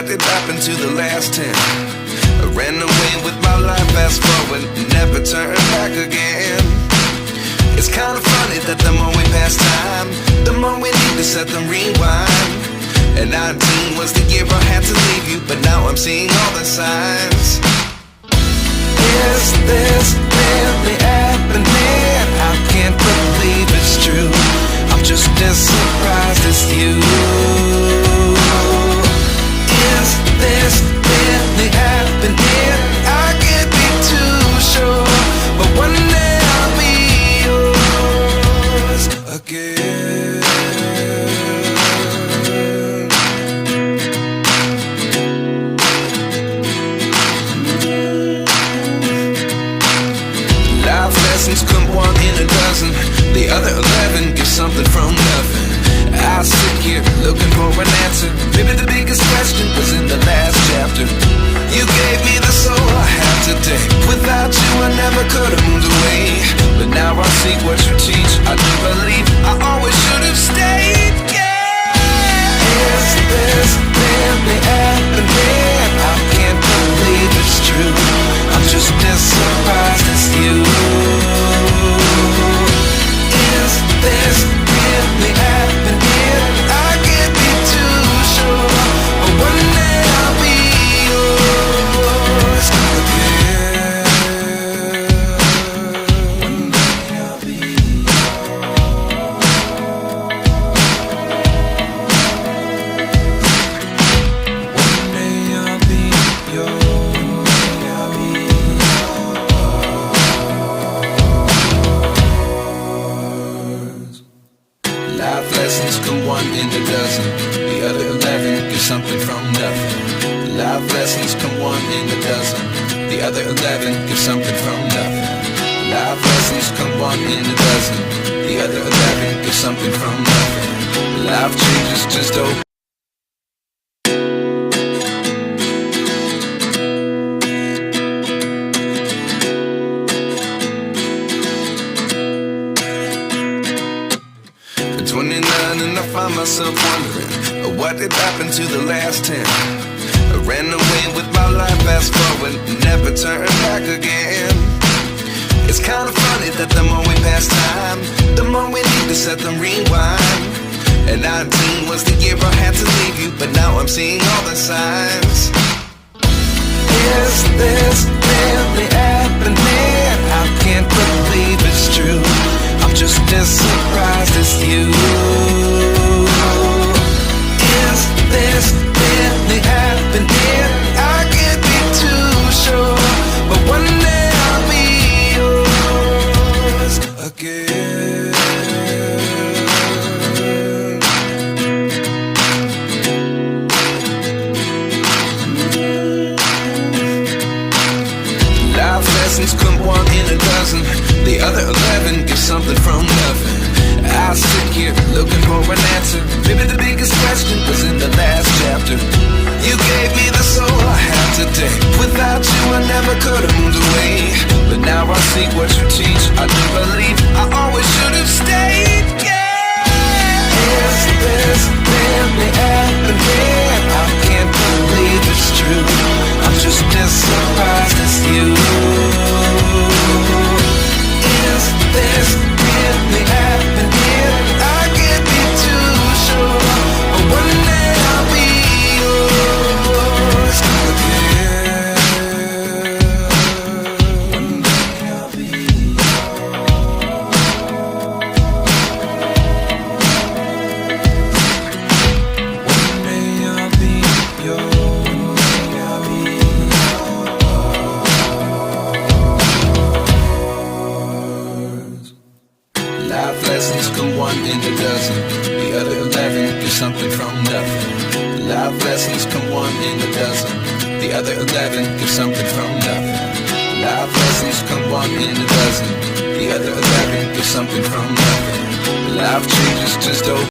What did happen to the last 10? I ran away with my life, fast forward, never turn back again. It's kind of funny that the more we pass time, the more we need to set them rewind. And 19 was the year I had to leave you, but now I'm seeing all the signs. Is this really happening? I can't believe it's true. I'm just as surprised as you. Is this really happening? I can't be too sure, but one day I'll be yours again. Life lessons come one in a dozen. The other 11 give something from nothing. I sit here looking for an answer. Maybe the biggest question was in the last chapter. You gave me the soul I have today. Without you I never could have moved away. But now I see what you teach. I do believe I always should have stayed. Yeah. Is this really happening? I can't believe it's true. I'm just as surprised as you. Is this really happening? I can't be too sure, but one day I'll be yours again. One day I'll be One day I'll be yours. I'll be yours. Life lessons come one in a dozen. The other 11 give something from nothing. Life lessons come one in a dozen. The other 11 give something from nothing. Life lessons come one in a dozen. The other 11 give something from nothing. Life changes just open. At 29 and I find myself wondering what did happen to the last 10. I ran away with my life, fast forward, never turn back again. It's kind of funny that the more we pass time, the more we need to set them rewind. And 19 was the year I had to leave you, but now I'm seeing all the signs. Is this really happening? I can't believe it's true. I'm just as surprised as you. Is this really happening? I can't be too sure, but one day I'll be yours again. Life lessons come one in a dozen. The other 11 give something from nothing. I sit here looking for an answer. Maybe the biggest question was in the last chapter. You gave me the soul I have today. Without you I never could have moved away. But now I see what you teach. I do believe I always should have stayed. Yeah. Is this really happening? I can't believe it's true. I'm just as surprised as you. Is this really happening? I can't be too sure, but one day I'll be yours again. One day I'll be One day I'll be yours. I'll be Life lessons come one in a dozen. The other 11 give something from nothing. Life lessons come one in a dozen. The other 11 give something from nothing. Life lessons come one in a dozen. The other 11 give something from nothing. Life changes just over.